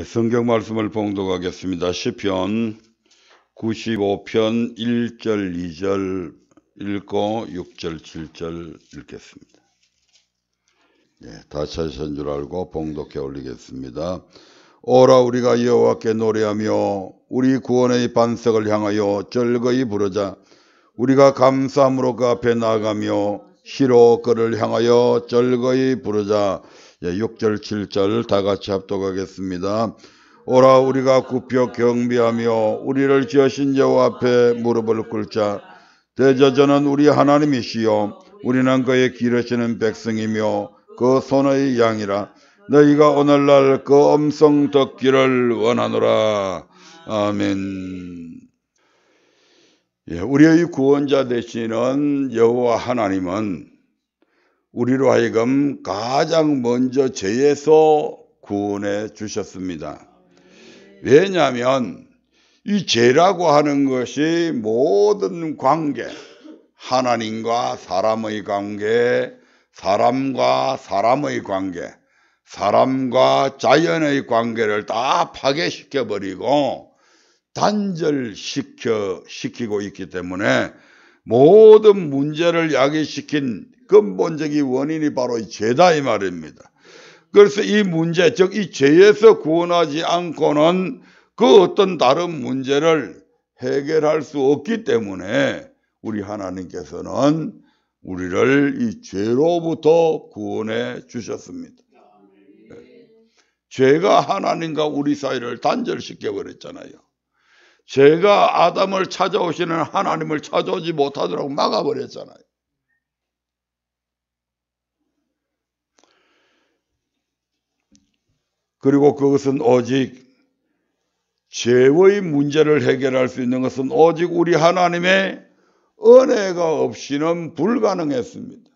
성경 말씀을 봉독하겠습니다. 시편 95편 1절 2절 읽고 6절 7절 읽겠습니다. 다 찾으신 줄 알고 봉독해 올리겠습니다. 오라 우리가 여호와께 노래하며 우리 구원의 반석을 향하여 즐거이 부르자. 우리가 감사함으로 그 앞에 나아가며 시로 그를 향하여 즐거이 부르자. 6절 7절 다 같이 합독하겠습니다. 오라 우리가 굽혀 경배하며 우리를 지으신 여호와 앞에 무릎을 꿇자. 대저전은 우리 하나님이시요 우리는 그의 기르시는 백성이며 그 손의 양이라. 너희가 오늘날 그 음성 듣기를 원하노라. 아멘. 우리의 구원자 되시는 여호와 하나님은 우리로 하여금 가장 먼저 죄에서 구원해 주셨습니다. 왜냐하면 이 죄라고 하는 것이 모든 관계, 하나님과 사람의 관계, 사람과 사람의 관계, 사람과 자연의 관계를 다 파괴시켜버리고 단절시키고 있기 때문에 모든 문제를 야기시킨 근본적인 원인이 바로 이 죄다 이 말입니다. 그래서 이 문제, 즉 이 죄에서 구원하지 않고는 그 어떤 다른 문제를 해결할 수 없기 때문에 우리 하나님께서는 우리를 이 죄로부터 구원해 주셨습니다. 죄가 하나님과 우리 사이를 단절시켜 버렸잖아요. 죄가 아담을 찾아오시는 하나님을 찾아오지 못하도록 막아버렸잖아요. 그리고 그것은 오직 죄의 문제를 해결할 수 있는 것은 오직 우리 하나님의 은혜가 없이는 불가능했습니다.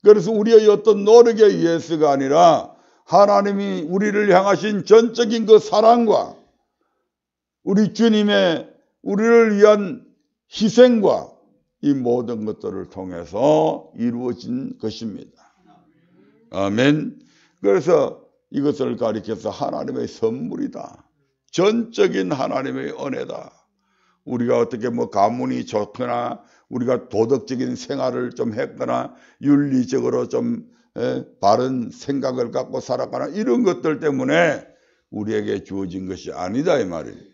그래서 우리의 어떤 노력에 의해서가 아니라 하나님이 우리를 향하신 전적인 그 사랑과 우리 주님의 우리를 위한 희생과 이 모든 것들을 통해서 이루어진 것입니다. 아멘. 그래서 이것을 가리켜서 하나님의 선물이다. 전적인 하나님의 은혜다. 우리가 어떻게 가문이 좋거나 우리가 도덕적인 생활을 좀 했거나 윤리적으로 좀 바른 생각을 갖고 살았거나 이런 것들 때문에 우리에게 주어진 것이 아니다 이 말이에요.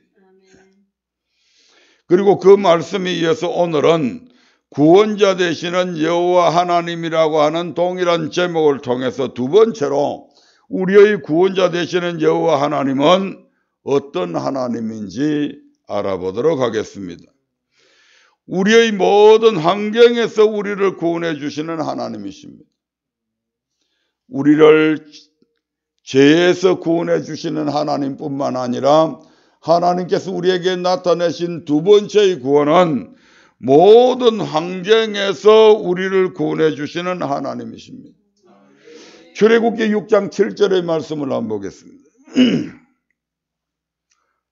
그리고 그 말씀에 이어서 오늘은 구원자 되시는 여호와 하나님이라고 하는 동일한 제목을 통해서 두 번째로 우리의 구원자 되시는 여호와 하나님은 어떤 하나님인지 알아보도록 하겠습니다. 우리의 모든 환경에서 우리를 구원해 주시는 하나님이십니다. 우리를 죄에서 구원해 주시는 하나님뿐만 아니라 하나님께서 우리에게 나타내신 두 번째의 구원은 모든 환경에서 우리를 구원해 주시는 하나님이십니다. 출애굽기 6장 7절의 말씀을 한번 보겠습니다.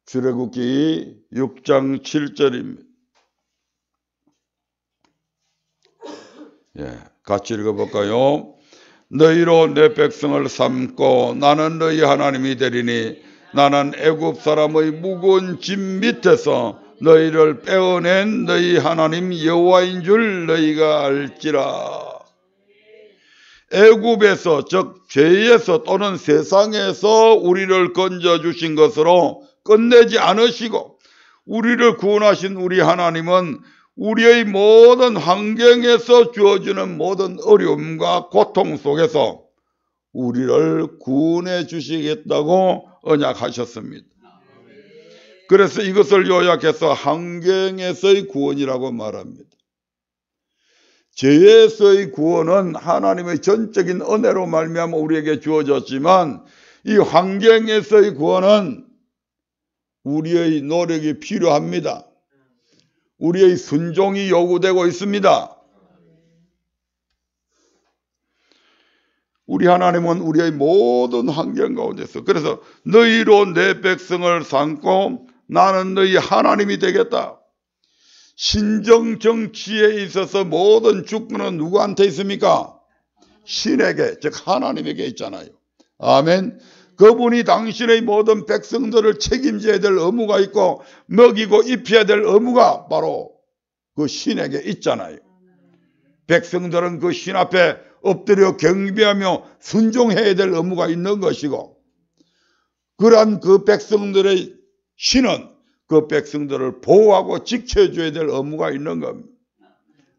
출애굽기 6장 7절입니다. 같이 읽어볼까요? 너희로 내 백성을 삼고 나는 너희 하나님이 되리니 나는 애굽 사람의 무거운 짐 밑에서 너희를 빼어낸 너희 하나님 여호와인 줄 너희가 알지라. 애굽에서 즉 죄에서 또는 세상에서 우리를 건져주신 것으로 끝내지 않으시고 우리를 구원하신 우리 하나님은 우리의 모든 환경에서 주어지는 모든 어려움과 고통 속에서 우리를 구원해 주시겠다고 언약하셨습니다. 그래서 이것을 요약해서 환경에서의 구원이라고 말합니다. 죄에서의 구원은 하나님의 전적인 은혜로 말미암아 우리에게 주어졌지만 이 환경에서의 구원은 우리의 노력이 필요합니다. 우리의 순종이 요구되고 있습니다. 우리 하나님은 우리의 모든 환경 가운데서 그래서 너희로 내 백성을 삼고 나는 너희 하나님이 되겠다. 신정 정치에 있어서 모든 주권은 누구한테 있습니까? 신에게, 즉 하나님에게 있잖아요. 아멘. 그분이 당신의 모든 백성들을 책임져야 될 의무가 있고 먹이고 입혀야 될 의무가 바로 그 신에게 있잖아요. 백성들은 그 신 앞에 엎드려 경배하며 순종해야 될 의무가 있는 것이고, 그러한 그 백성들의 신은 그 백성들을 보호하고 지켜줘야 될 의무가 있는 겁니다.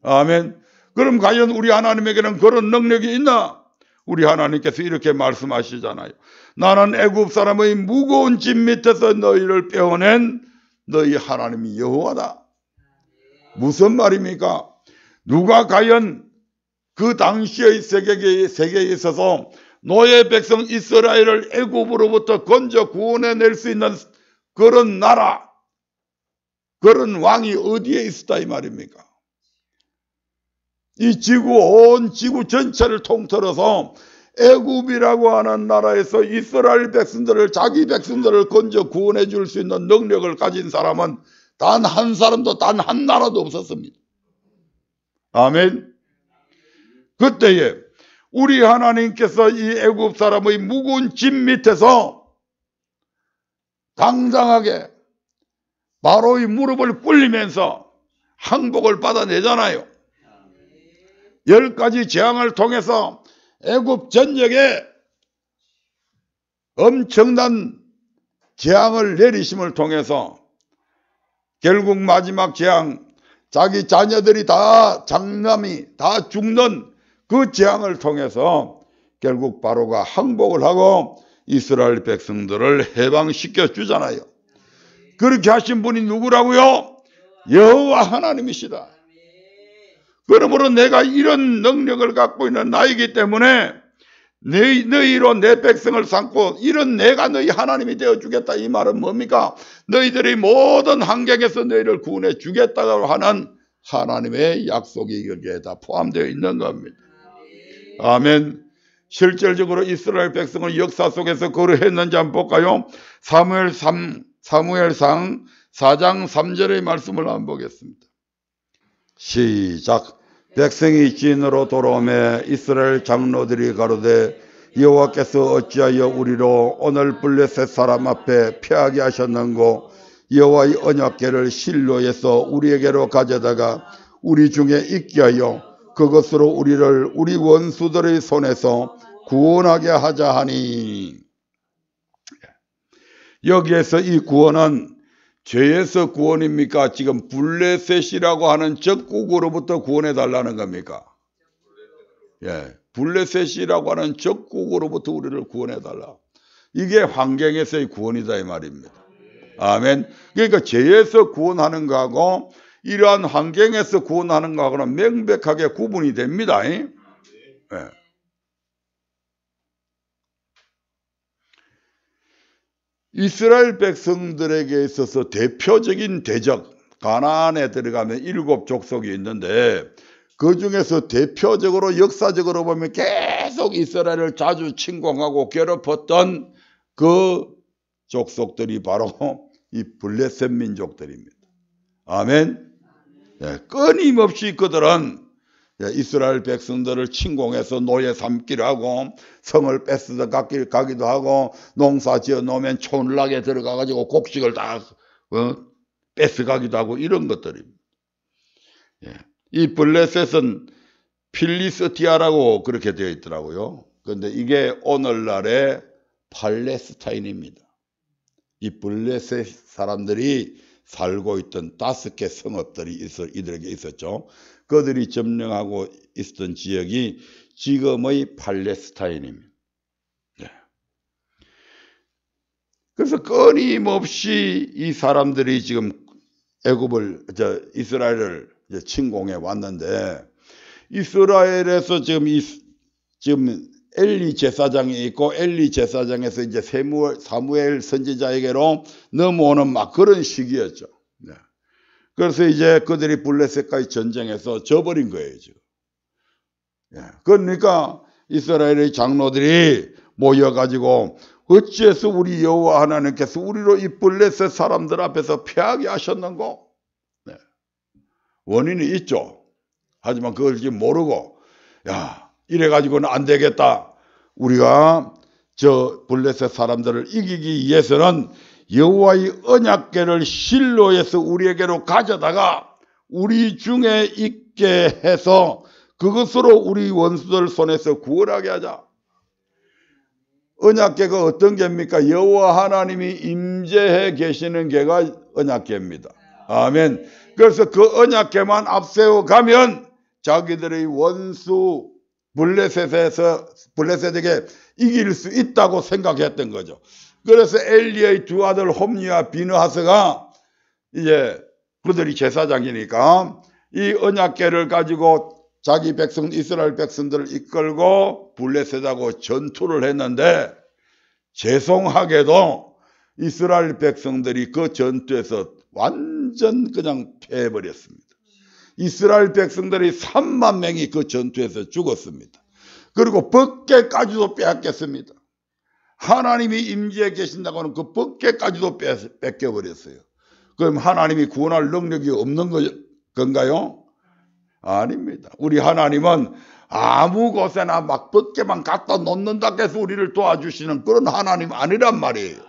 아멘. 그럼 과연 우리 하나님에게는 그런 능력이 있나? 우리 하나님께서 이렇게 말씀하시잖아요. 나는 애굽 사람의 무거운 짐 밑에서 너희를 빼어낸 너희 하나님이 여호와다. 무슨 말입니까? 누가 과연 그 당시의 세계에 있어서 노예 백성 이스라엘을 애굽으로부터 건져 구원해낼 수 있는 그런 나라, 그런 왕이 어디에 있었다 이 말입니까? 이 온 지구 전체를 통틀어서 애굽이라고 하는 나라에서 이스라엘 백성들을, 자기 백성들을 건져 구원해 줄 수 있는 능력을 가진 사람은 단 한 사람도, 단 한 나라도 없었습니다. 아멘. 그때에 우리 하나님께서 이 애굽 사람의 무거운 짐 밑에서 당당하게 바로의 무릎을 꿇리면서 항복을 받아내잖아요. 10가지 재앙을 통해서 애굽 전역에 엄청난 재앙을 내리심을 통해서 결국 마지막 재앙, 자기 자녀들이 다, 장남이 다 죽는 그 재앙을 통해서 결국 바로가 항복을 하고 이스라엘 백성들을 해방시켜 주잖아요. 그렇게 하신 분이 누구라고요? 여호와 하나님이시다. 그러므로 내가 이런 능력을 갖고 있는 나이기 때문에 너희로 내 백성을 삼고 이런 내가 너희 하나님이 되어주겠다. 이 말은 뭡니까? 너희들이 모든 환경에서 너희를 구원해 주겠다고 하는 하나님의 약속이 여기에 다 포함되어 있는 겁니다. 아멘. 실질적으로 이스라엘 백성을 역사 속에서 그러했는지 한번 볼까요? 사무엘상 4장 3절의 말씀을 한번 보겠습니다. 시작. 백성이 진으로 돌아오매 이스라엘 장로들이 가로되 여호와께서 어찌하여 우리로 오늘 블레셋 사람 앞에 패하게 하셨는고 여호와의 언약궤를 실로에서 우리에게로 가져다가 우리 중에 있게 하여 그것으로 우리를 우리 원수들의 손에서 구원하게 하자 하니. 여기에서 이 구원은 죄에서 구원입니까? 지금 블레셋이라고 하는 적국으로부터 구원해 달라는 겁니까? 예, 블레셋이라고 하는 적국으로부터 우리를 구원해 달라. 이게 환경에서의 구원이다 이 말입니다. 아멘. 그러니까 죄에서 구원하는 거하고 이러한 환경에서 구원하는 거하고는 명백하게 구분이 됩니다. 예. 이스라엘 백성들에게 있어서 대표적인 대적, 가나안에 들어가면 7족속이 있는데 그 중에서 대표적으로 역사적으로 보면 계속 이스라엘을 자주 침공하고 괴롭혔던 그 족속들이 바로 이 블레셋 민족들입니다. 아멘. 네, 끊임없이 그들은 이스라엘 백성들을 침공해서 노예 삼기를 하고 성을 뺏어서 가기도 하고 농사 지어 놓으면 촌락에 들어가가지고 곡식을 다 뺏어가기도 하고 이런 것들입니다. 이 블레셋은 필리스티아라고 그렇게 되어 있더라고요. 그런데 이게 오늘날의 팔레스타인입니다. 이 블레셋 사람들이 살고 있던 5개 성읍들이 이들에게 있었죠. 그들이 점령하고 있었던 지역이 지금의 팔레스타인입니다. 네. 그래서 끊임없이 이 사람들이 지금 이스라엘을 침공해 왔는데, 이스라엘에서 지금 엘리 제사장이 있고 엘리 제사장에서 이제 사무엘 선지자에게로 넘어오는 막 그런 시기였죠. 네. 그래서 이제 그들이 블레셋과의 전쟁에서 져버린 거예요, 지금. 그러니까 이스라엘의 장로들이 모여가지고 어찌해서 우리 여호와 하나님께서 우리로 이 블레셋 사람들 앞에서 패하게 하셨는고? 네. 원인이 있죠. 하지만 그걸 지금 모르고, 이래가지고는 안 되겠다. 우리가 저 블레셋 사람들을 이기기 위해서는 여호와의 언약궤를 실로에서 우리에게로 가져다가 우리 중에 있게 해서 그것으로 우리 원수들 손에서 구원하게 하자. 언약궤가 어떤 궤입니까? 여호와 하나님이 임재해 계시는 궤가 언약궤입니다. 아멘. 그래서 그 언약궤만 앞세워 가면 자기들의 원수 블레셋에게 이길 수 있다고 생각했던 거죠. 그래서 엘리의 두 아들 홈리와 비느하스가 이제 그들이 제사장이니까 이 언약궤를 가지고 자기 백성 이스라엘 백성들을 이끌고 블레셋하고 전투를 했는데 죄송하게도 이스라엘 백성들이 그 전투에서 완전 그냥 패해버렸습니다. 이스라엘 백성들이 3만 명이 그 전투에서 죽었습니다. 그리고 법궤까지도 빼앗겼습니다. 하나님이 임재해 계신다고 하는 그 법궤까지도 뺏겨버렸어요. 그럼 하나님이 구원할 능력이 없는 건가요? 아닙니다. 우리 하나님은 아무 곳에나 막 법궤만 갖다 놓는다고 해서 우리를 도와주시는 그런 하나님 아니란 말이에요.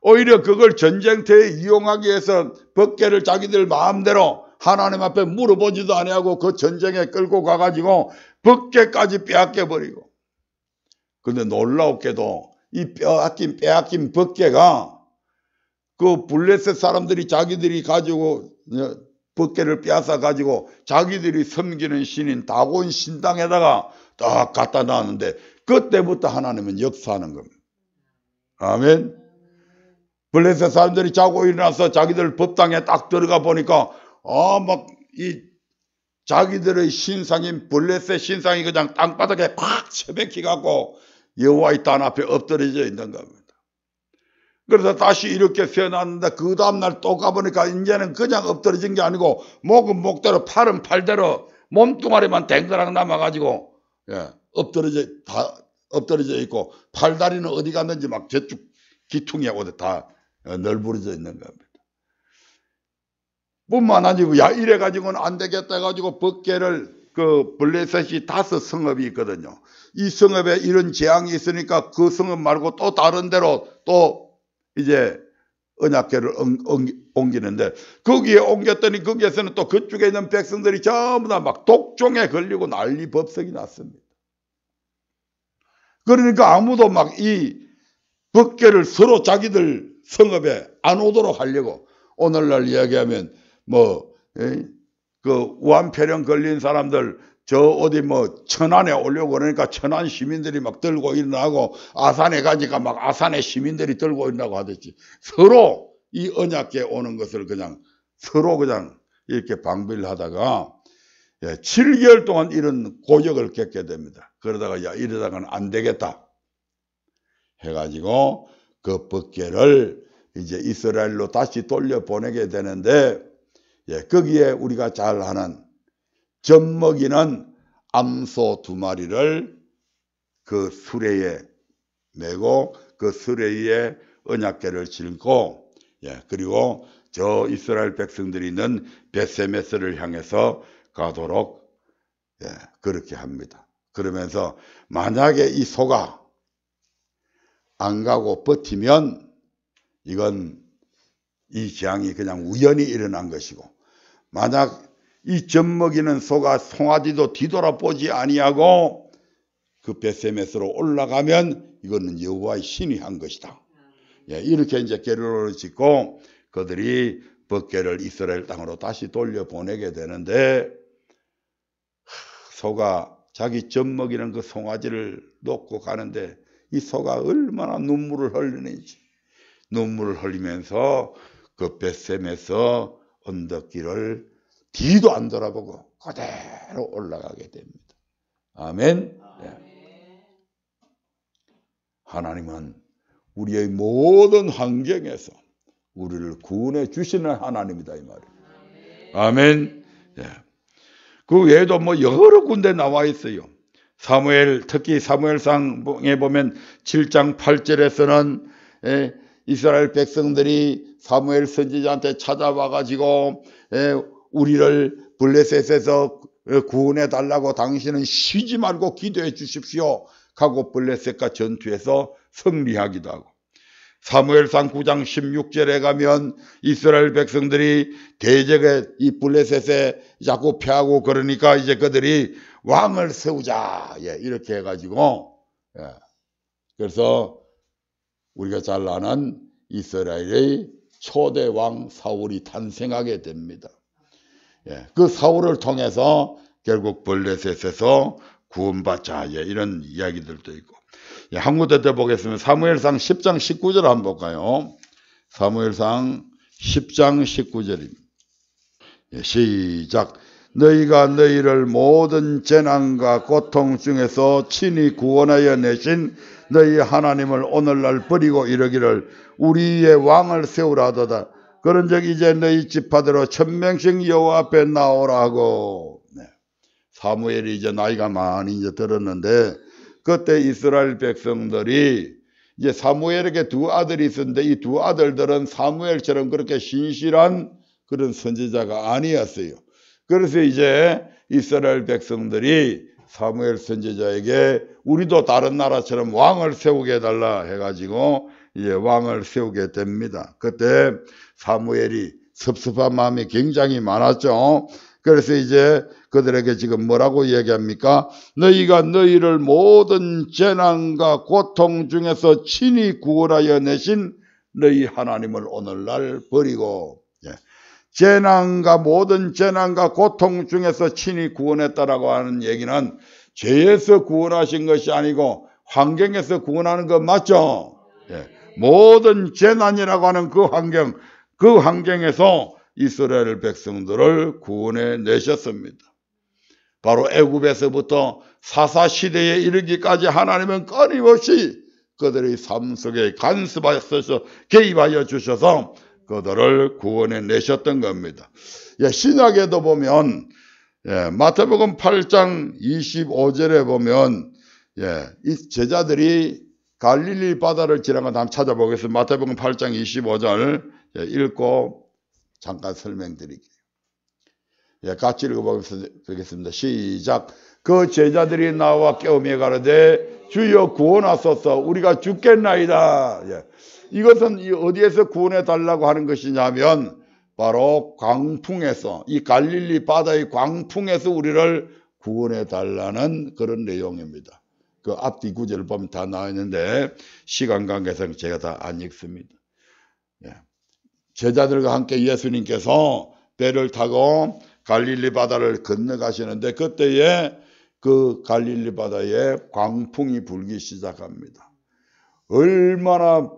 오히려 그걸 전쟁터에 이용하기 위해서 법궤를 자기들 마음대로 하나님 앞에 물어보지도 아니하고 그 전쟁에 끌고 가가지고 법궤까지 빼앗겨버리고. 근데 놀라웠게도 이 빼앗긴 법궤가 그 블레셋 사람들이 자기들이 가지고 법궤를 빼앗아 가지고 자기들이 섬기는 신인 다곤 신당에다가 딱 갖다 놨는데 그때부터 하나님은 역사하는 겁니다. 아멘. 블레셋 사람들이 자고 일어나서 자기들 법당에 딱 들어가 보니까 막 이 자기들의 신상인 블레셋 신상이 그냥 땅바닥에 팍 처박혀 갖고 여호와의 단 앞에 엎드려져 있는 겁니다. 그래서 다시 이렇게 세워놨는데 그 다음날 또 가보니까 이제는 그냥 엎드려진 게 아니고 목은 목대로 팔은 팔대로 몸뚱아리만 댕그랑 남아가지고 엎드려져 있고 팔다리는 어디 갔는지 막 저쪽 기퉁이하고 다 널브러져 있는 겁니다. 뿐만 아니고 이래가지고는 안 되겠다 해가지고 법궤를 그 블레셋이 5 성읍이 있거든요. 이 성읍에 이런 재앙이 있으니까 그 성읍 말고 또 다른 데로 또 이제 언약궤를 옮기는데 거기에 옮겼더니 거기에서는 또 그쪽에 있는 백성들이 전부 다 막 독종에 걸리고 난리 법석이 났습니다. 그러니까 아무도 막 이 법궤를 서로 자기들 성읍에 안 오도록 하려고 오늘날 이야기하면 그 우한폐렴 걸린 사람들 저 어디 천안에 오려고 그러니까 천안 시민들이 막 들고 일어나고 아산에 가니까 막 아산의 시민들이 들고 일어나고 하듯이 서로 이 언약궤 오는 것을 그냥 서로 그냥 이렇게 방비를 하다가 7개월 동안 이런 고역을 겪게 됩니다. 그러다가 이러다가는 안 되겠다 해가지고 그 법궤를 이제 이스라엘로 다시 돌려보내게 되는데 거기에 우리가 잘 아는 젖먹이는 암소 2마리를 그 수레에 메고 그 수레 위에 언약궤를 싣고 그리고 저 이스라엘 백성들이 있는 벳세메스를 향해서 가도록 그렇게 합니다. 그러면서 만약에 이 소가 안 가고 버티면 이건 이 재앙이 그냥 우연히 일어난 것이고 만약 이 젖먹이는 소가 송아지도 뒤돌아보지 아니하고 그 벳세메스로 올라가면 이거는 여호와의 신이 한 것이다. 이렇게 이제 계략을 짓고 그들이 법궤를 이스라엘 땅으로 다시 돌려보내게 되는데 소가 자기 젖먹이는 그 송아지를 놓고 가는데 이 소가 얼마나 눈물을 흘리는지 눈물을 흘리면서 그 벳세메스 언덕길을 뒤도 안 돌아보고 그대로 올라가게 됩니다. 아멘. 하나님은 우리의 모든 환경에서 우리를 구원해 주시는 하나님이다 이 말이에요. 아멘. 그 외에도 여러 군데 나와 있어요. 특히 사무엘상에 보면 7장 8절에서는 이스라엘 백성들이 사무엘 선지자한테 찾아와 가지고 우리를 블레셋에서 구원해 달라고 당신은 쉬지 말고 기도해 주십시오. 가고 블레셋과 전투에서 승리하기도 하고, 사무엘상 9장 16절에 가면 이스라엘 백성들이 대적에 이 블레셋에 자꾸 패하고 그러니까 이제 그들이 왕을 세우자, 이렇게 해가지고, 그래서 우리가 잘 아는 이스라엘의 초대 왕 사울이 탄생하게 됩니다. 그 사울을 통해서 결국 블레셋에서 구원받자, 이런 이야기들도 있고. 한 군데 더 보겠습니다. 사무엘상 10장 19절 한번 볼까요? 사무엘상 10장 19절입니다. 시작. 너희가 너희를 모든 재난과 고통 중에서 친히 구원하여 내신 너희 하나님을 오늘날 버리고 이러기를 우리의 왕을 세우라 하도다. 그런즉 이제 너희 지파대로 1000명씩 여호와 앞에 나오라 하고. 사무엘이 이제 나이가 많이 이제 들었는데, 그때 이스라엘 백성들이 이제 사무엘에게 두 아들이 있었는데 이 두 아들들은 사무엘처럼 그렇게 신실한 그런 선지자가 아니었어요. 그래서 이제 이스라엘 백성들이 사무엘 선지자에게 우리도 다른 나라처럼 왕을 세우게 해달라 해가지고 이제 왕을 세우게 됩니다. 그때 사무엘이 섭섭한 마음이 굉장히 많았죠. 그래서 이제 그들에게 지금 뭐라고 얘기합니까? 너희가 너희를 모든 재난과 고통 중에서 친히 구원하여 내신 너희 하나님을 오늘날 버리고, 재난과 모든 재난과 고통 중에서 친히 구원했다라고 하는 얘기는 죄에서 구원하신 것이 아니고 환경에서 구원하는 거 맞죠? 모든 재난이라고 하는 그 환경에서 이스라엘 백성들을 구원해 내셨습니다. 바로 애굽에서부터 사사시대에 이르기까지 하나님은 끊임없이 그들의 삶 속에 간섭하셔서 개입하여 주셔서 그들을 구원해 내셨던 겁니다. 신약에도 보면 마태복음 8장 25절에 보면 이 제자들이 갈릴리 바다를 지나가 한번 찾아보겠습니다. 마태복음 8장 25절 읽고 잠깐 설명드릴게요. 같이 읽어보겠습니다. 시작. 그 제자들이 나와 깨우며 가로되 주여 구원하소서 우리가 죽겠나이다. 이것은 어디에서 구원해 달라고 하는 것이냐면 바로 광풍에서, 이 갈릴리 바다의 광풍에서 우리를 구원해 달라는 그런 내용입니다. 그 앞뒤 구절을 보면 다 나와 있는데 시간 관계상 제가 다 안 읽습니다. 제자들과 함께 예수님께서 배를 타고 갈릴리 바다를 건너가시는데 그때에 그 갈릴리 바다에 광풍이 불기 시작합니다. 얼마나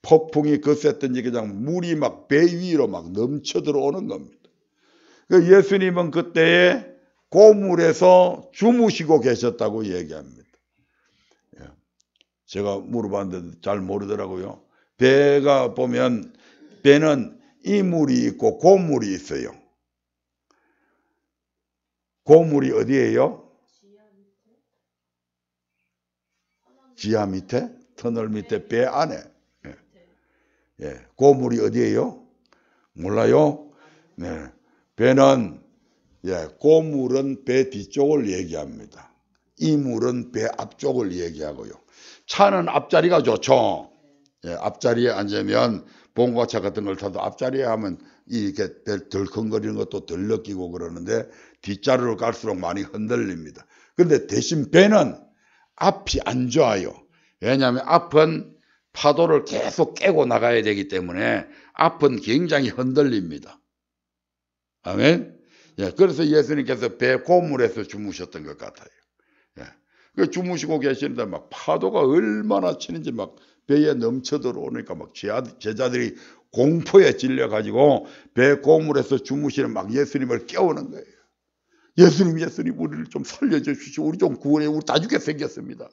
폭풍이 거셌던지 그냥 물이 막 배 위로 막 넘쳐 들어오는 겁니다. 예수님은 그때에 고물에서 주무시고 계셨다고 얘기합니다. 제가 물어봤는데 잘 모르더라고요. 배가 보면 배는 이물이 있고 고물이 있어요. 고물이 어디예요? 지하 밑에? 터널 밑에 배 안에. 고물이 어디예요? 몰라요? 배는 고물은 배 뒤쪽을 얘기합니다. 이물은 배 앞쪽을 얘기하고요. 차는 앞자리가 좋죠. 앞자리에 앉으면 봉고차 같은 걸 타도 앞자리에 하면 이렇게 덜컹거리는 것도 덜 느끼고 그러는데 뒷자리로 갈수록 많이 흔들립니다. 그런데 대신 배는 앞이 안 좋아요. 왜냐하면 앞은 파도를 계속 깨고 나가야 되기 때문에 앞은 굉장히 흔들립니다. 아멘. 그래서 예수님께서 배 고물에서 주무셨던 것 같아요. 주무시고 계시는데 막 파도가 얼마나 치는지 막 배에 넘쳐 들어오니까 막 제자들이 공포에 질려가지고 배 고물에서 주무시는 막 예수님을 깨우는 거예요. 예수님 우리를 좀 살려주십시오. 우리 좀 구원해. 우리 다 죽게 생겼습니다.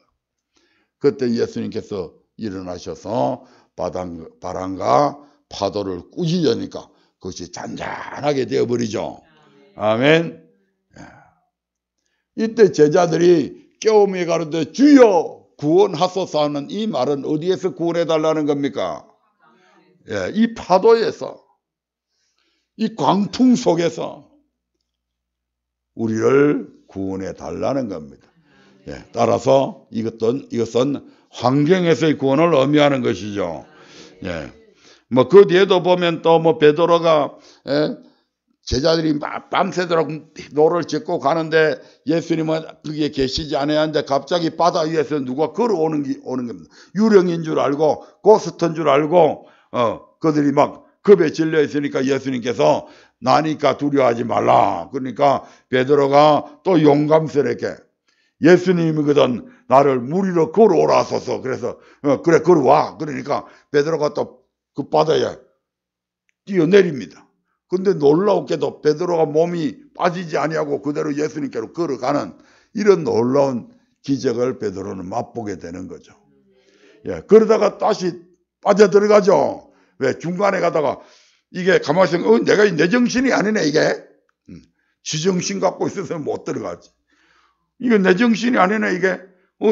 그때 예수님께서 일어나셔서 바람과 파도를 꾸짖으니까 그것이 잔잔하게 되어버리죠. 아멘. 이때 제자들이 깨우며 가로되 주여 구원하소서 하는 이 말은 어디에서 구원해 달라는 겁니까? 이 파도에서, 이 광풍 속에서 우리를 구원해 달라는 겁니다. 예, 따라서 이것은 환경에서의 구원을 의미하는 것이죠. 예. 뭐 그 뒤에도 보면 또 뭐 베드로가 제자들이 막 밤새도록 노를 젓고 가는데 예수님은 거기에 계시지 않았는데 갑자기 바다 위에서 누가 걸어오는 겁니다. 유령인 줄 알고 고스트인 줄 알고 그들이 막 겁에 질려 있으니까 예수님께서 나니까 두려워하지 말라. 그러니까 베드로가 또 용감스럽게 예수님이거든 나를 물 위로 걸어오라 하소서. 그래서 그래 걸어와. 그러니까 베드로가 또 그 바다에 뛰어내립니다. 근데 놀라웠게도 베드로가 몸이 빠지지 아니하고 그대로 예수님께로 걸어가는 이런 놀라운 기적을 베드로는 맛보게 되는 거죠. 예, 그러다가 다시 빠져들어가죠. 왜 중간에 가다가 이게 가만히 생각하면 내가 내 정신이 아니네 이게. 지정신 갖고 있어서 못 들어가지. 이거 내 정신이 아니네 이게.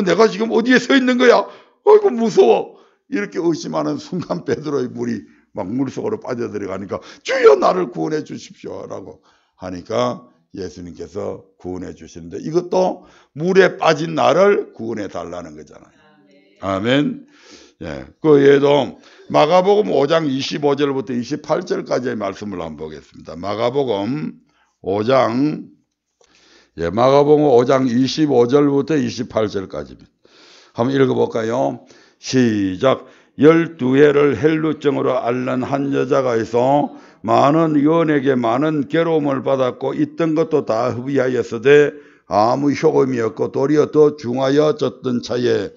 내가 지금 어디에 서 있는 거야. 아이고 무서워. 이렇게 의심하는 순간 베드로의 물이 막 물속으로 빠져들어가니까 주여 나를 구원해 주십시오 라고 하니까 예수님께서 구원해 주시는데 이것도 물에 빠진 나를 구원해 달라는 거잖아요. 아멘. 예, 그 외에도 마가복음 5장 25절부터 28절까지의 말씀을 한번 보겠습니다. 마가복음 5장 25절부터 28절까지입니다. 한번 읽어볼까요? 시작. 12해를 헬루증으로 앓는 한 여자가 있어 많은 의원에게 많은 괴로움을 받았고 있던 것도 다 흡의하였으되 아무 효험이 없고 도리어 더 중하여졌던 차에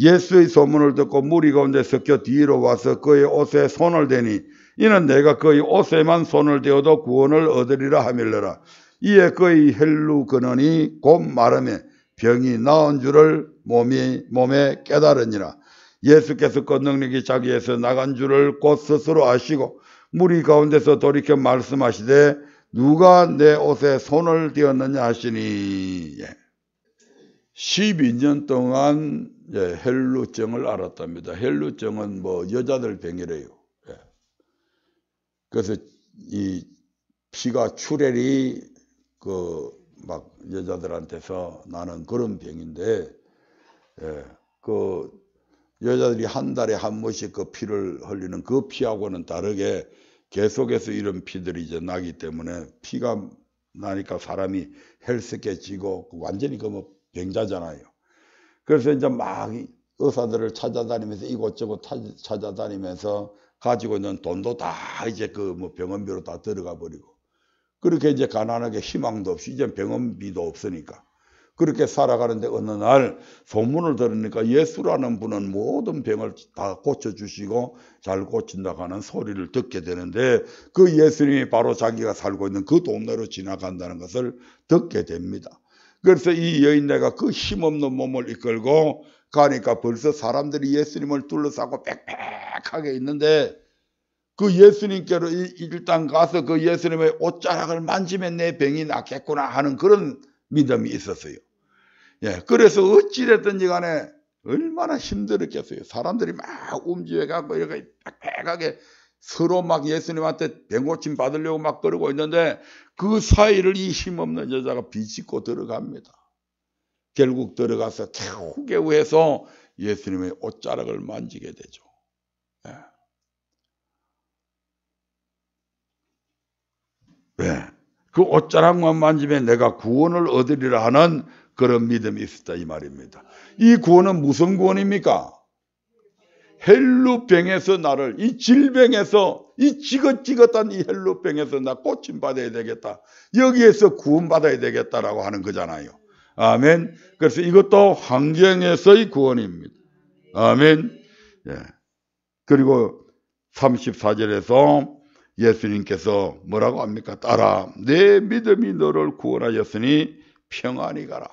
예수의 소문을 듣고 무리 가운데 섞여 뒤로 와서 그의 옷에 손을 대니 이는 내가 그의 옷에만 손을 대어도 구원을 얻으리라 하밀러라. 이에 그의 헬루 근원이 곧 마름에 병이 나은 줄을 몸에 깨달으니라. 예수께서 그 능력이 자기에서 나간 줄을 곧 스스로 아시고 무리 가운데서 돌이켜 말씀하시되 누가 내 옷에 손을 대었느냐 하시니 12년 동안 헬루증을 앓았답니다. 헬루증은 뭐 여자들 병이래요. 그래서 이 피가 출혈이 막 여자들한테서 나는 그런 병인데 그 여자들이 한 달에 한 번씩 그 피를 흘리는 그 피하고는 다르게 계속해서 이런 피들이 이제 나기 때문에 피가 나니까 사람이 헬스케지고 완전히 그 뭐 병자잖아요. 그래서 이제 막 의사들을 찾아다니면서 이곳저곳 찾아다니면서 가지고 있는 돈도 다 이제 그 뭐 병원비로 다 들어가 버리고 그렇게 이제 가난하게 희망도 없이 이제 병원비도 없으니까 그렇게 살아가는데 어느 날 소문을 들으니까 예수라는 분은 모든 병을 다 고쳐주시고 잘 고친다고 하는 소리를 듣게 되는데 그 예수님이 바로 자기가 살고 있는 그 동네로 지나간다는 것을 듣게 됩니다. 그래서 이 여인네가 그 힘없는 몸을 이끌고 가니까 벌써 사람들이 예수님을 둘러싸고 빽빽하게 있는데 그 예수님께로 일단 가서 그 예수님의 옷자락을 만지면 내 병이 낫겠구나 하는 그런 믿음이 있었어요. 예, 그래서 어찌됐든지 간에 얼마나 힘들었겠어요. 사람들이 막 움직여갖고 이렇게 빽빽하게 서로 막 예수님한테 병고침 받으려고 막 그러고 있는데 그 사이를 이 힘없는 여자가 비집고 들어갑니다. 결국 들어가서 겨우겨우해서 예수님의 옷자락을 만지게 되죠. 예. 왜? 그 옷자락만 만지면 내가 구원을 얻으리라 하는 그런 믿음이 있었다 이 말입니다. 이 구원은 무슨 구원입니까? 헬루병에서 나를 이 질병에서 이 지긋지긋한 이 헬루병에서 나 고침받아야 되겠다. 여기에서 구원받아야 되겠다라고 하는 거잖아요. 아멘. 그래서 이것도 환경에서의 구원입니다. 아멘. 예. 그리고 34절에서 예수님께서 뭐라고 합니까? 따라 내 믿음이 너를 구원하였으니 평안히 가라.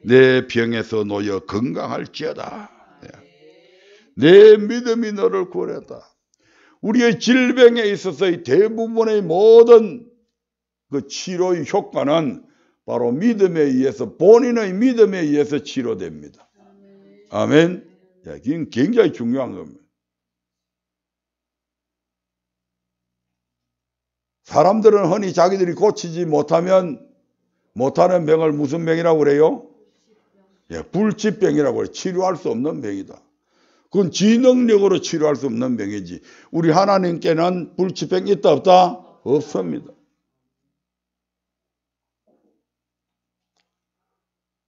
내 병에서 놓여 건강할지어다. 내 믿음이 너를 구원했다. 우리의 질병에 있어서의 대부분의 모든 그 치료의 효과는 바로 믿음에 의해서 본인의 믿음에 의해서 치료됩니다. 아멘. 이건 굉장히 중요한 겁니다. 사람들은 흔히 자기들이 고치지 못하는 병을 무슨 병이라고 그래요? 예, 불치병이라고 해요. 치료할 수 없는 병이다. 그건 지 능력으로 치료할 수 없는 병이지. 우리 하나님께는 불치병 있다 없다? 없습니다.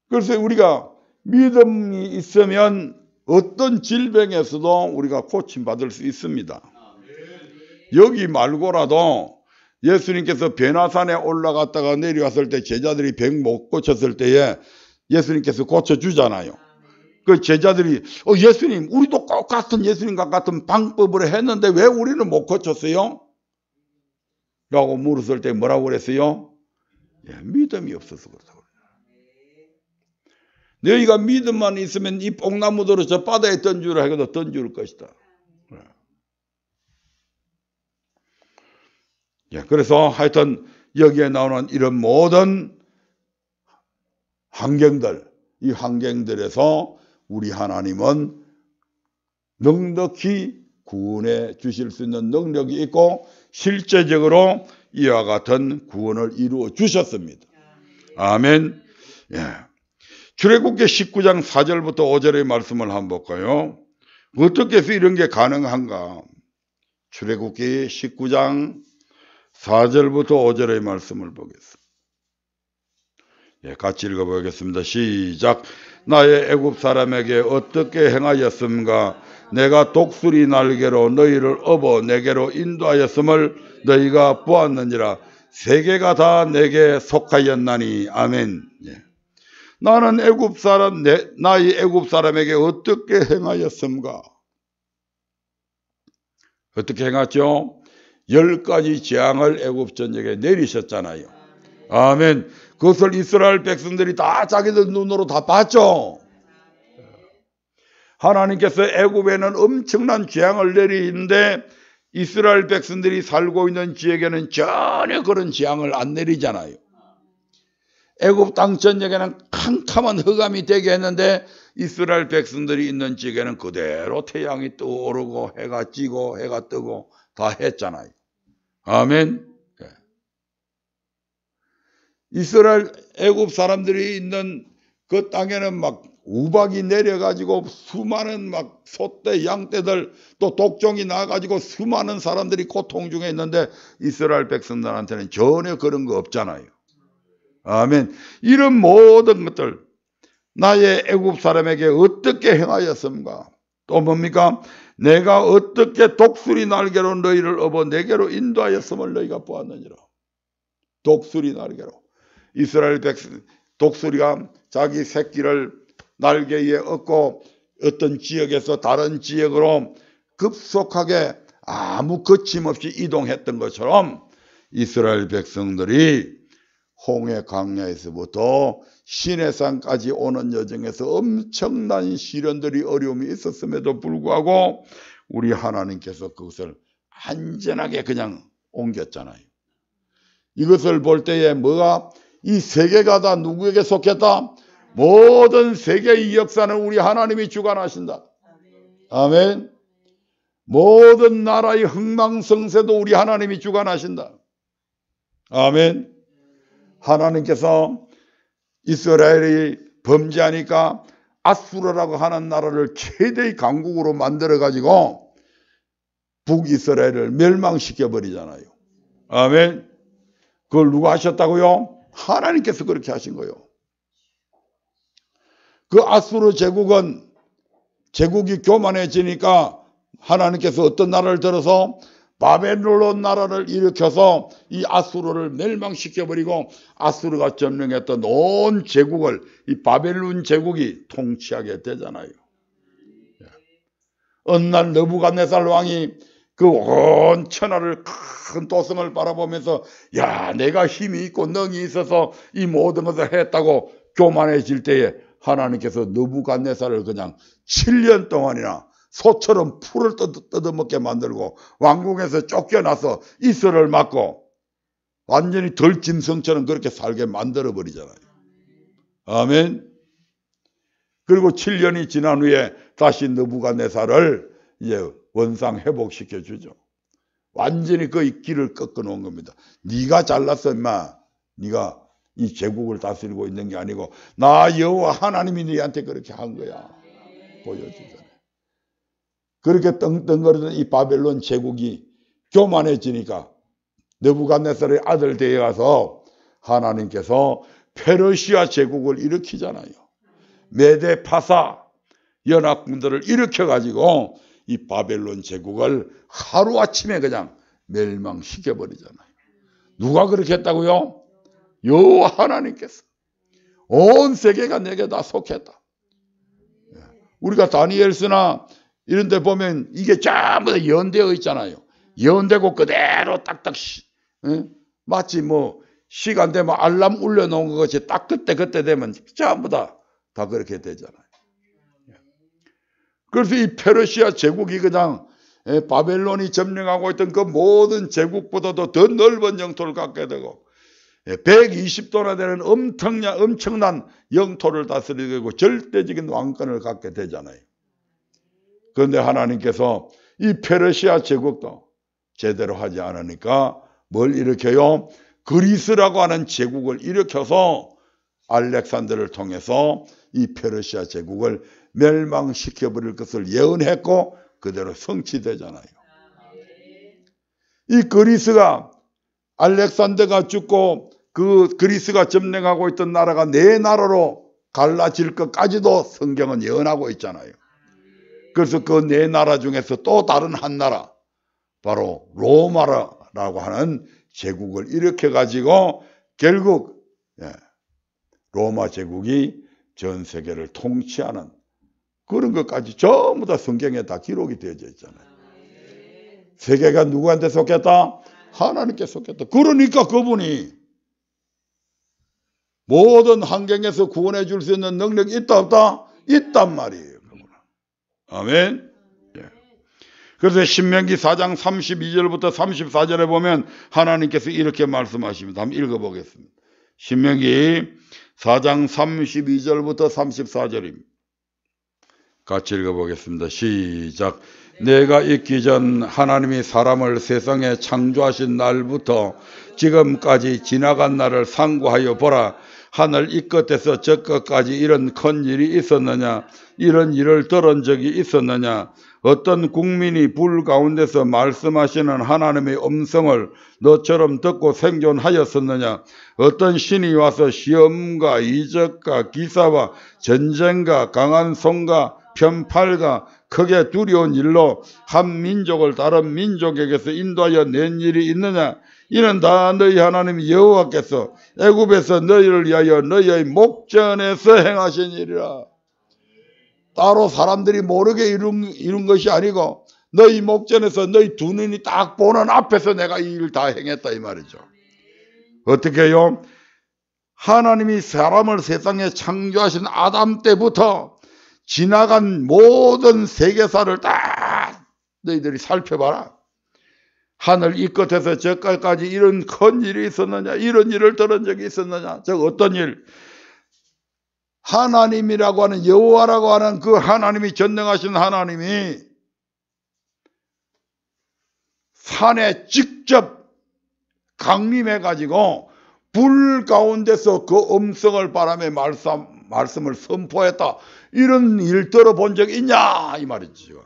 그래서 우리가 믿음이 있으면 어떤 질병에서도 우리가 고침받을 수 있습니다. 여기 말고라도 예수님께서 변화산에 올라갔다가 내려왔을 때 제자들이 병 못 고쳤을 때에 예수님께서 고쳐주잖아요. 그 제자들이 예수님 우리도 똑같은 예수님과 같은 방법으로 했는데 왜 우리는 못 고쳤어요? 라고 물었을 때 뭐라고 그랬어요? 예, 믿음이 없어서 그렇다고. 너희가 믿음만 있으면 이 뽕나무들을 저 바다에 던주라 해도 던줄 것이다. 예, 그래서 하여튼 여기에 나오는 이런 모든 환경들, 이 환경들에서 우리 하나님은 넉넉히 구원해 주실 수 있는 능력이 있고 실제적으로 이와 같은 구원을 이루어 주셨습니다. 아멘. 예. 출애굽기 19장 4절부터 5절의 말씀을 한번 볼까요? 어떻게 해서 이런 게 가능한가? 출애굽기 19장 4절부터 5절의 말씀을 보겠습니다. 예, 같이 읽어보겠습니다. 시작. 나의 애굽 사람에게 어떻게 행하였음가? 내가 독수리 날개로 너희를 업어 내게로 인도하였음을 너희가 보았느니라. 세계가 다 내게 속하였나니. 아멘. 예. 나는 애굽 사람, 나의 애굽 사람에게 어떻게 행하였음가? 어떻게 행했죠? 10가지 재앙을 애굽 전역에 내리셨잖아요. 아멘. 그것을 이스라엘 백성들이 다 자기들 눈으로 다 봤죠. 하나님께서 애굽에는 엄청난 재앙을 내리는데 이스라엘 백성들이 살고 있는 지역에는 전혀 그런 재앙을 안 내리잖아요. 애굽 땅 전역에는 캄캄한 흑암이 되게 했는데 이스라엘 백성들이 있는 지역에는 그대로 태양이 떠오르고 해가 지고 해가 뜨고 다 했잖아요. 아멘. 이스라엘 애굽 사람들이 있는 그 땅에는 막 우박이 내려가지고 수많은 막 소떼 양떼들 또 독종이 나가지고 수많은 사람들이 고통 중에 있는데 이스라엘 백성들한테는 전혀 그런 거 없잖아요. 아멘. 이런 모든 것들 나의 애굽 사람에게 어떻게 행하였습니까? 또 뭡니까? 내가 어떻게 독수리 날개로 너희를 업어 내게로 인도하였음을 너희가 보았느니라. 독수리 날개로. 이스라엘 백성 독수리가 자기 새끼를 날개에 업고 어떤 지역에서 다른 지역으로 급속하게 아무 거침없이 이동했던 것처럼 이스라엘 백성들이 홍해 강야에서부터 시내산까지 오는 여정에서 엄청난 시련들이 어려움이 있었음에도 불구하고 우리 하나님께서 그것을 안전하게 그냥 옮겼잖아요. 이것을 볼 때에 뭐가 이 세계가 다 누구에게 속했다? 모든 세계의 역사는 우리 하나님이 주관하신다. 아멘. 모든 나라의 흥망성쇠도 우리 하나님이 주관하신다. 아멘. 하나님께서 이스라엘이 범죄하니까 아수르라고 하는 나라를 최대의 강국으로 만들어가지고 북이스라엘을 멸망시켜버리잖아요. 아멘. 그걸 누가 하셨다고요? 하나님께서 그렇게 하신 거예요. 그 아수르 제국이 교만해지니까 하나님께서 어떤 나라를 들어서 바벨론 나라를 일으켜서 이 아수르를 멸망시켜버리고 아수르가 점령했던 온 제국을 이 바벨론 제국이 통치하게 되잖아요. 어느 날 느부갓네살 왕이 그 온 천하를 큰 도성을 바라보면서 야 내가 힘이 있고 능이 있어서 이 모든 것을 했다고 교만해질 때에 하나님께서 느부갓네살을 그냥 7년 동안이나 소처럼 풀을 뜯어먹게 만들고 왕궁에서 쫓겨나서 이슬을 맞고 완전히 덜짐승처럼 그렇게 살게 만들어버리잖아요. 아멘. 그리고 7년이 지난 후에 다시 느부갓네살을 이제 원상 회복시켜 주죠. 완전히 그 길을 꺾어 놓은 겁니다. 네가 잘났어 임마. 네가 이 제국을 다스리고 있는 게 아니고 나 여호와 하나님이 너희한테 그렇게 한 거야. 보여주잖아요. 그렇게 떵떵거리던 이 바벨론 제국이 교만해지니까 느부갓네살의 아들 되어가서 하나님께서 페르시아 제국을 일으키잖아요. 메데 파사 연합군들을 일으켜가지고 이 바벨론 제국을 하루아침에 그냥 멸망시켜버리잖아요. 누가 그렇게 했다고요? 여호와 하나님께서. 온 세계가 내게 다 속했다. 우리가 다니엘서나 이런 데 보면 이게 전부 다 예언되어 있잖아요. 예언되고 그대로 딱딱 마치 뭐 시간 되면 알람 울려놓은 것이 딱 그때 되면 전부 다 그렇게 되잖아요. 그래서 이 페르시아 제국이 그냥 바벨론이 점령하고 있던 그 모든 제국보다도 더 넓은 영토를 갖게 되고 120도나 되는 엄청난 영토를 다스리게 되고 절대적인 왕권을 갖게 되잖아요. 그런데 하나님께서 이 페르시아 제국도 제대로 하지 않으니까 뭘 일으켜요? 그리스라고 하는 제국을 일으켜서 알렉산더를 통해서 이 페르시아 제국을 멸망시켜버릴 것을 예언했고 그대로 성취되잖아요. 이 그리스가 알렉산더가 죽고 그 그리스가 점령하고 있던 나라가 네 나라로 갈라질 것까지도 성경은 예언하고 있잖아요. 그래서 그 네 나라 중에서 또 다른 한 나라 바로 로마라고 하는 제국을 일으켜가지고 결국 로마 제국이 전 세계를 통치하는 그런 것까지 전부 다 성경에 다 기록이 되어져 있잖아요. 세계가 누구한테 속했다? 하나님께 속했다. 그러니까 그분이 모든 환경에서 구원해 줄 수 있는 능력이 있다 없다? 있단 말이에요. 그분은. 아멘. 그래서 신명기 4장 32절부터 34절에 보면 하나님께서 이렇게 말씀하십니다. 한번 읽어보겠습니다. 신명기 4장 32절부터 34절입니다. 같이 읽어보겠습니다. 시작. 내가 있기 전 하나님이 사람을 세상에 창조하신 날부터 지금까지 지나간 날을 상고하여 보라. 하늘 이 끝에서 저 끝까지 이런 큰 일이 있었느냐? 이런 일을 들은 적이 있었느냐? 어떤 국민이 불 가운데서 말씀하시는 하나님의 음성을 너처럼 듣고 생존하였었느냐? 어떤 신이 와서 시험과 이적과 기사와 전쟁과 강한 손과 편팔과 크게 두려운 일로 한 민족을 다른 민족에게서 인도하여 낸 일이 있느냐? 이는 다 너희 하나님 여호와께서 애굽에서 너희를 위하여 너희의 목전에서 행하신 일이라. 따로 사람들이 모르게 이룬 것이 아니고 너희 목전에서 너희 두 눈이 딱 보는 앞에서 내가 이 일을 다 행했다 이 말이죠. 어떻게 해요? 하나님이 사람을 세상에 창조하신 아담 때부터 지나간 모든 세계사를 딱 너희들이 살펴봐라. 하늘 이 끝에서 저 끝까지 이런 큰 일이 있었느냐? 이런 일을 들은 적이 있었느냐? 저 어떤 일? 하나님이라고 하는 여호와라고 하는 그 하나님이 전능하신 하나님이 산에 직접 강림해가지고 불 가운데서 그 음성을 바람에 말씀을 선포했다. 이런 일 들어본 적 있냐? 이 말이죠.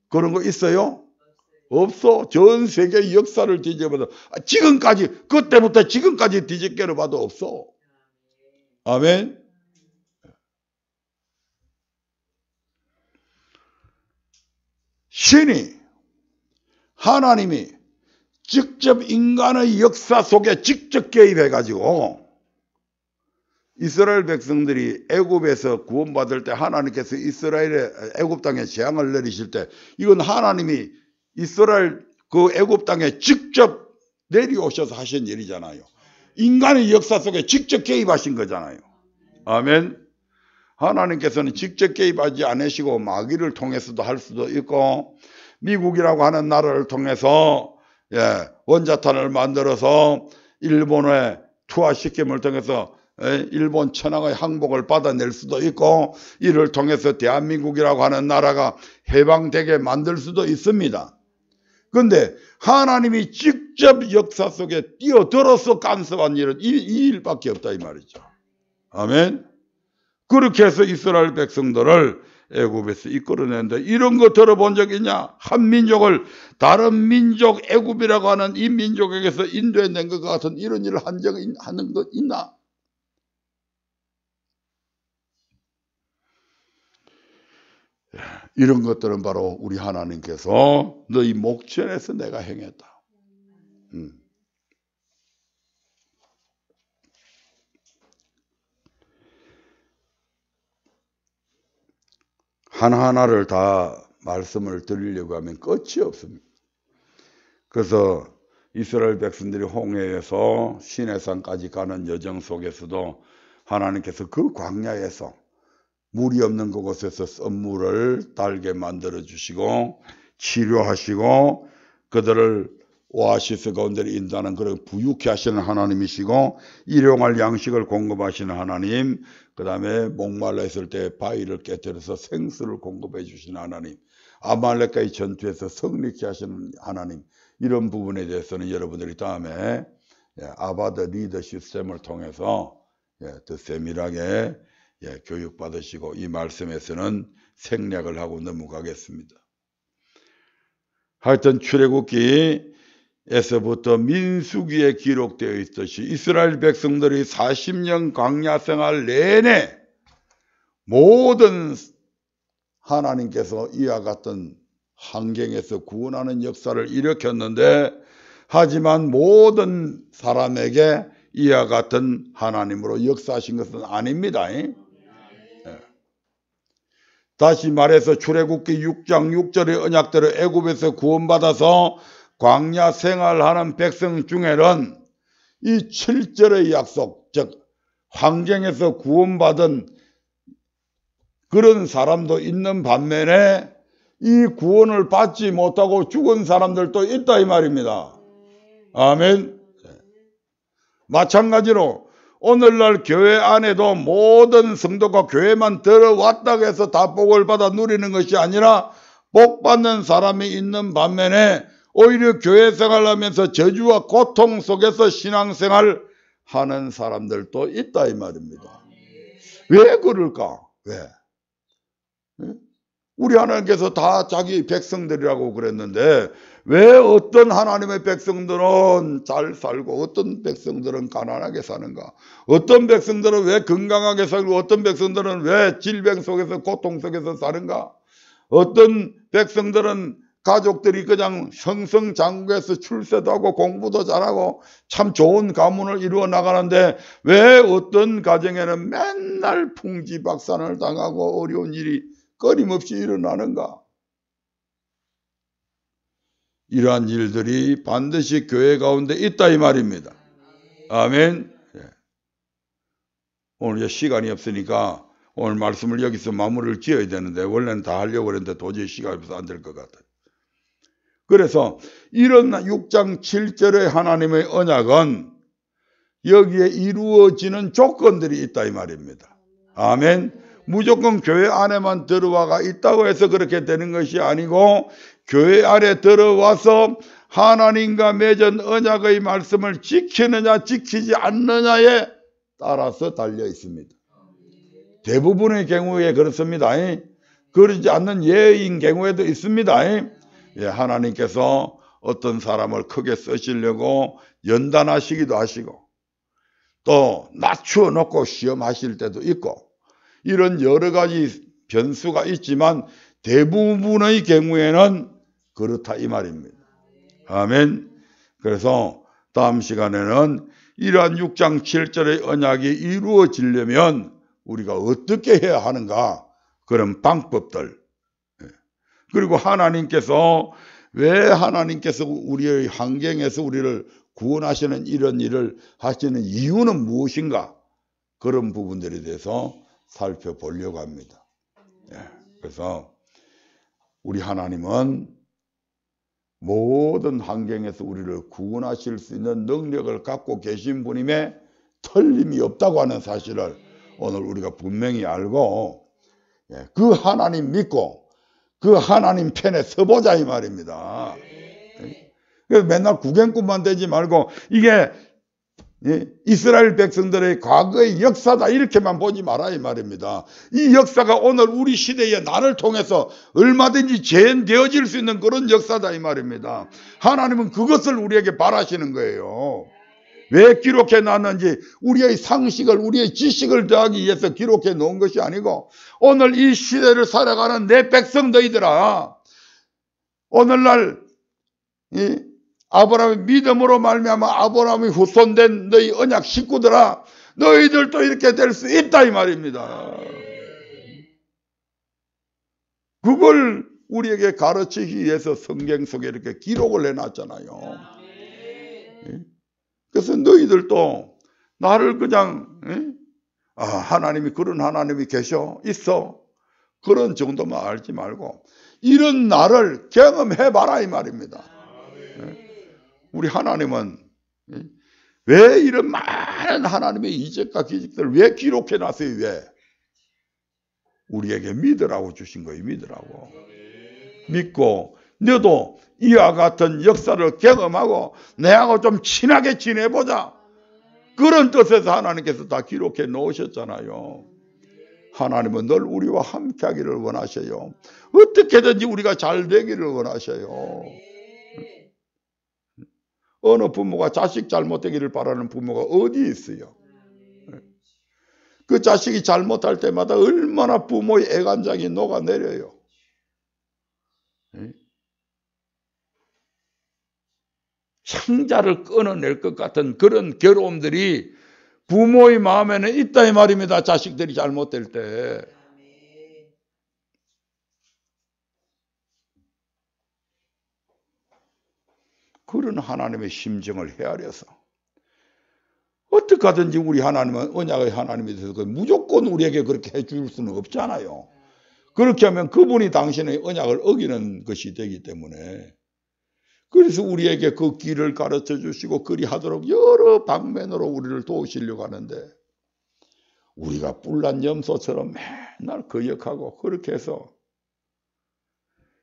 그런 거 있어요? 없어. 전 세계 역사를 뒤져봐도 지금까지 그때부터 지금까지 뒤집게로 봐도 없어. 아멘. 신이 하나님이 직접 인간의 역사 속에 직접 개입해가지고 이스라엘 백성들이 애굽에서 구원받을 때 하나님께서 이스라엘의 애굽 땅에 재앙을 내리실 때 이건 하나님이 이스라엘 그 애굽 땅에 직접 내려오셔서 하신 일이잖아요. 인간의 역사 속에 직접 개입하신 거잖아요. 아멘. 하나님께서는 직접 개입하지 않으시고 마귀를 통해서도 할 수도 있고 미국이라고 하는 나라를 통해서 원자탄을 만들어서 일본에 투하시킴을 통해서 일본 천황의 항복을 받아낼 수도 있고 이를 통해서 대한민국이라고 하는 나라가 해방되게 만들 수도 있습니다. 근데 하나님이 직접 역사 속에 뛰어들어서 간섭한 일은 이 일밖에 없다 이 말이죠. 아멘. 그렇게 해서 이스라엘 백성들을 애굽에서 이끌어내는데 이런 거 들어본 적 있냐? 한 민족을 다른 민족 애굽이라고 하는 이 민족에게서 인도해낸 것 같은 이런 일을 하는 것 있나? 이런 것들은 바로 우리 하나님께서 너희 목전에서 내가 행했다. 하나하나를 다 말씀을 드리려고 하면 끝이 없습니다. 그래서 이스라엘 백성들이 홍해에서 시내산까지 가는 여정 속에서도 하나님께서 그 광야에서 물이 없는 그곳에서 썬물을 달게 만들어 주시고 치료하시고 그들을 오아시스 가운데 인도하는 그런 부유케 하시는 하나님이시고 일용할 양식을 공급하시는 하나님, 그 다음에 목말라 있을 때 바위를 깨뜨려서 생수를 공급해 주시는 하나님, 아말렉과의 전투에서 승리케 하시는 하나님, 이런 부분에 대해서는 여러분들이 다음에 아바드 리더 시스템을 통해서 더 세밀하게 교육받으시고 이 말씀에서는 생략을 하고 넘어가겠습니다. 하여튼 출애굽기에서부터 민수기에 기록되어 있듯이 이스라엘 백성들이 40년 광야 생활 내내 모든 하나님께서 이와 같은 환경에서 구원하는 역사를 일으켰는데, 하지만 모든 사람에게 이와 같은 하나님으로 역사하신 것은 아닙니다. 다시 말해서 출애굽기 6장 6절의 언약대로 애굽에서 구원받아서 광야 생활하는 백성 중에는 이 7절의 약속, 즉 환경에서 구원받은 그런 사람도 있는 반면에 이 구원을 받지 못하고 죽은 사람들도 있다 이 말입니다. 아멘. 마찬가지로 오늘날 교회 안에도 모든 성도가 교회만 들어왔다고 해서 다 복을 받아 누리는 것이 아니라 복 받는 사람이 있는 반면에 오히려 교회 생활하면서 저주와 고통 속에서 신앙생활 하는 사람들도 있다 이 말입니다. 왜 그럴까? 왜? 우리 하나님께서 다 자기 백성들이라고 그랬는데 왜 어떤 하나님의 백성들은 잘 살고 어떤 백성들은 가난하게 사는가? 어떤 백성들은 왜 건강하게 살고 어떤 백성들은 왜 질병 속에서 고통 속에서 사는가? 어떤 백성들은 가족들이 그냥 성성장구해서 출세도 하고 공부도 잘하고 참 좋은 가문을 이루어 나가는데 왜 어떤 가정에는 맨날 풍지박산을 당하고 어려운 일이 끊임없이 일어나는가? 이러한 일들이 반드시 교회 가운데 있다 이 말입니다. 아멘. 오늘 이제 시간이 없으니까 오늘 말씀을 여기서 마무리를 지어야 되는데 원래는 다 하려고 했는데 도저히 시간이 없어서 안 될 것 같아요. 그래서 이런 6장 7절의 하나님의 언약은 여기에 이루어지는 조건들이 있다 이 말입니다. 아멘. 무조건 교회 안에만 들어와가 있다고 해서 그렇게 되는 것이 아니고 교회 안에 들어와서 하나님과 맺은 언약의 말씀을 지키느냐 지키지 않느냐에 따라서 달려 있습니다. 대부분의 경우에 그렇습니다. 그러지 않는 예인 경우에도 있습니다. 하나님께서 어떤 사람을 크게 쓰시려고 연단하시기도 하시고 또 낮추어 놓고 시험하실 때도 있고 이런 여러 가지 변수가 있지만 대부분의 경우에는 그렇다 이 말입니다. 아멘. 그래서 다음 시간에는 이러한 6장 7절의 언약이 이루어지려면 우리가 어떻게 해야 하는가, 그런 방법들, 그리고 하나님께서 왜 하나님께서 우리의 환경에서 우리를 구원하시는 이런 일을 하시는 이유는 무엇인가, 그런 부분들에 대해서 살펴보려고 합니다. 그래서 우리 하나님은 모든 환경에서 우리를 구원하실 수 있는 능력을 갖고 계신 분임에 틀림이 없다고 하는 사실을 오늘 우리가 분명히 알고 그 하나님 믿고 그 하나님 편에 서보자 이 말입니다. 그래서 맨날 구경꾼만 되지 말고 이게 이스라엘 백성들의 과거의 역사다 이렇게만 보지 마라 이 말입니다. 이 역사가 오늘 우리 시대에 나를 통해서 얼마든지 재현되어질 수 있는 그런 역사다 이 말입니다. 하나님은 그것을 우리에게 바라시는 거예요. 왜 기록해 놨는지 우리의 상식을 우리의 지식을 더하기 위해서 기록해 놓은 것이 아니고 오늘 이 시대를 살아가는 내 백성 너희들아, 오늘날 아브라함의 믿음으로 말미암아 아브라함의 후손된 너희 언약 식구들아, 너희들도 이렇게 될 수 있다 이 말입니다. 그걸 우리에게 가르치기 위해서 성경 속에 이렇게 기록을 해놨잖아요. 그래서 너희들도 나를 그냥 하나님이 그런 하나님이 계셔 있어 그런 정도만 알지 말고 이런 나를 경험해봐라 이 말입니다. 우리 하나님은 왜 이런 많은 하나님의 이적과 기적들을 왜 기록해놨어요? 왜? 우리에게 믿으라고 주신 거예요. 믿으라고. 믿고 너도 이와 같은 역사를 경험하고 내하고 좀 친하게 지내보자. 그런 뜻에서 하나님께서 다 기록해 놓으셨잖아요. 하나님은 늘 우리와 함께 하기를 원하셔요. 어떻게든지 우리가 잘 되기를 원하셔요. 어느 부모가 자식 잘못되기를 바라는 부모가 어디 있어요? 그 자식이 잘못할 때마다 얼마나 부모의 애간장이 녹아내려요. 창자를 끊어낼 것 같은 그런 괴로움들이 부모의 마음에는 있다 이 말입니다. 자식들이 잘못될 때. 그런 하나님의 심정을 헤아려서 어떻게 하든지 우리 하나님은 언약의 하나님이 되어서 무조건 우리에게 그렇게 해줄 수는 없잖아요. 그렇게 하면 그분이 당신의 언약을 어기는 것이 되기 때문에 그래서 우리에게 그 길을 가르쳐 주시고 그리하도록 여러 방면으로 우리를 도우시려고 하는데 우리가 뿔난 염소처럼 맨날 거역하고 그렇게 해서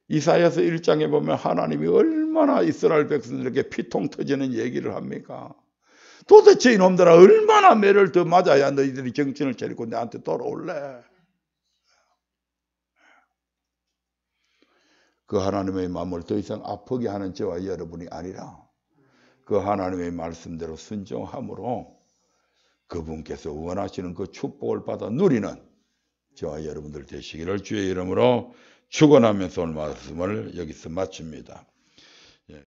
이사야서 1장에 보면 하나님이 얼마나 이스라엘 백성들에게 피통 터지는 얘기를 합니까? 도대체 이놈들아 얼마나 매를 더 맞아야 너희들이 정신을 차리고 내한테 돌아올래? 그 하나님의 마음을 더 이상 아프게 하는 저와 여러분이 아니라 그 하나님의 말씀대로 순종함으로 그분께서 원하시는 그 축복을 받아 누리는 저와 여러분들 되시기를 주의 이름으로 축원하면서 오늘 말씀을 여기서 마칩니다.